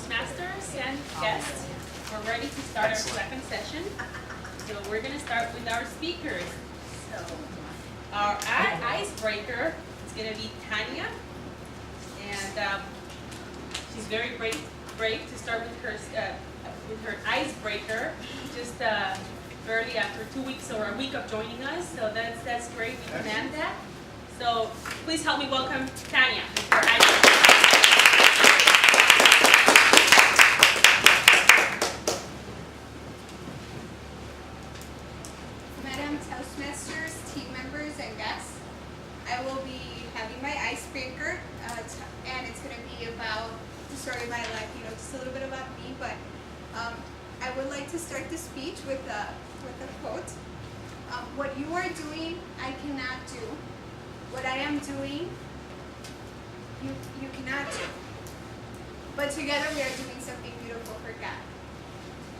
Toastmasters and guests. We're ready to start our second session. So we're going to start with our speakers. So our icebreaker is going to be Tanya. And she's very brave to start with her icebreaker. Just barely after 2 weeks or a week of joining us. So that's great. We command that. So please help me welcome Tanya. Our icebreaker. Madam Toastmasters, team members, and guests, I will be having my icebreaker, and it's going to be about the story of my life, just a little bit about me, but I would like to start the speech with a quote. What you are doing, I cannot do. What I am doing, you cannot do. But together we are doing something beautiful for God.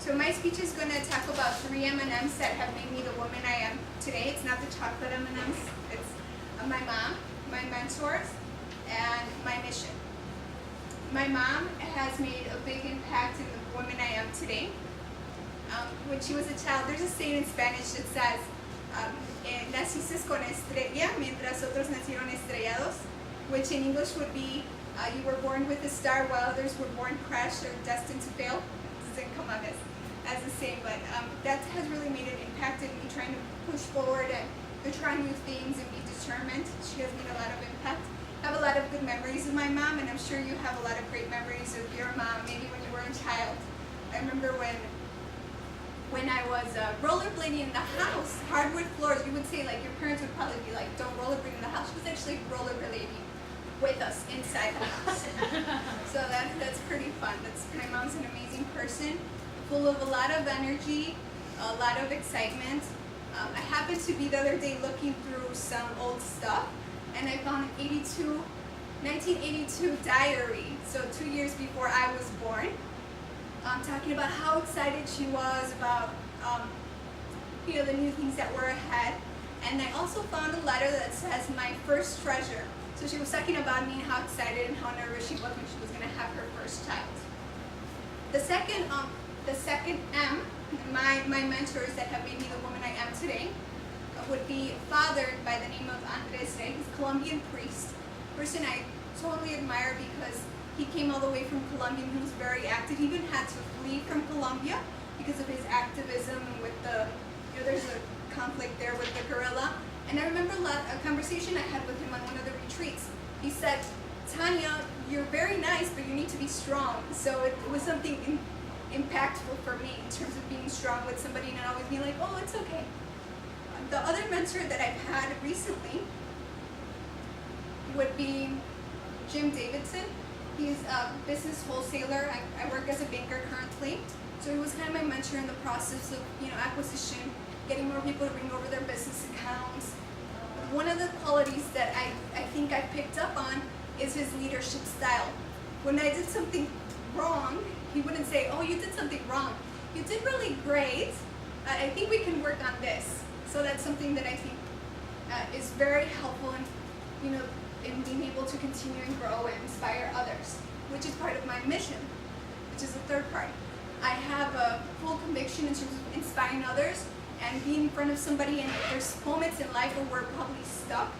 So my speech is going to talk about 3 M&Ms that have made me the woman I am today. It's not the chocolate M&Ms. It's my mom, my mentors, and my mission. My mom has made a big impact in the woman I am today. When she was a child, there's a saying in Spanish that says, naciste con estrella, mientras otros nacieron estrellados, which in English would be, you were born with a star while others were born crashed or destined to fail. It doesn't come up as a saying, but that has really made an impact in me trying to push forward and to try new things and be determined. She has made a lot of impact. I have a lot of good memories of my mom, and I'm sure you have a lot of great memories of your mom, maybe when you were a child. I remember when I was rollerblading in the house, hardwood floors, you would say, like, your parents would probably be like, don't rollerblade in the house. She was actually rollerblading with us inside the house. So that's pretty fun. My mom's an amazing person, full of a lot of energy, a lot of excitement. I happened to be the other day looking through some old stuff, and I found an 1982 diary, so 2 years before I was born, talking about how excited she was about the new things that were ahead. And I also found a letter that says, my first treasure. So she was talking about me and how excited and how nervous she was when she was going to have her first child. The second M, my mentors that have made me the woman I am today, would be a father by the name of Andres Rey. He's a Colombian priest, a person I totally admire because he came all the way from Colombia and he was very active. He even had to flee from Colombia because of his activism and with there's a conflict there with the guerrilla. And I remember a conversation I had with him on one of the retreats. He said, Tanya, you're very nice, but you need to be strong. So it was something impactful for me in terms of being strong with somebody and not always being like, oh, it's okay. The other mentor that I've had recently would be Jim Davidson. He's a business wholesaler. I work as a banker currently. So he was kind of my mentor in the process of acquisition, getting more people to bring over their business accounts. One of the qualities that I think I picked up on is his leadership style. When I did something wrong, he wouldn't say, oh, you did something wrong. You did really great. I think we can work on this. So that's something that I think is very helpful in being able to continue and grow and inspire others, which is part of my mission, which is the third part. I have a full conviction in terms of inspiring others and being in front of somebody, and there's moments in life where we're probably stuck,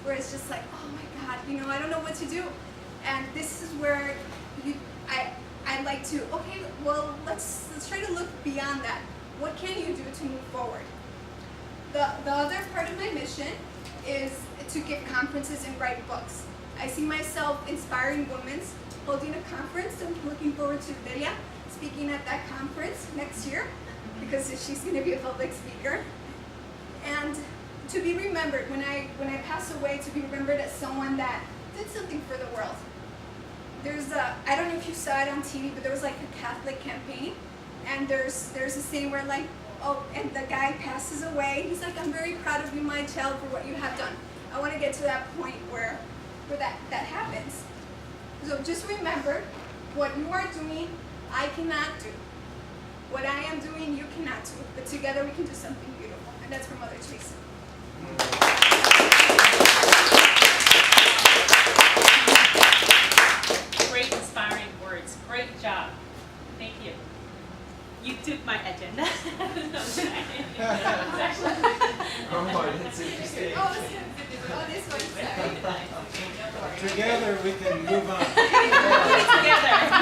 where it's just like, oh my God, I don't know what to do. And this is where I like to, okay, well, let's try to look beyond that. What can you do to move forward? The other part of my mission is to give conferences and write books. I see myself inspiring women, holding a conference. I'm looking forward to Delia speaking at that conference next year because she's going to be a public speaker. And to be remembered, when I pass away, to be remembered as someone that did something for the world. I don't know if you saw it on TV, but there was like a Catholic campaign, and there's a saying where like, oh, and the guy passes away. He's like, I'm very proud of you, my child, for what you have done. I want to get to that point where that happens. So just remember, what you are doing, I cannot do. What I am doing, you cannot do. But together we can do something beautiful. And that's from Mother Teresa. Great inspiring words. Great job. took my agenda. Oh, that's interesting. Oh, this one, sorry. Together we can move on. Put it together.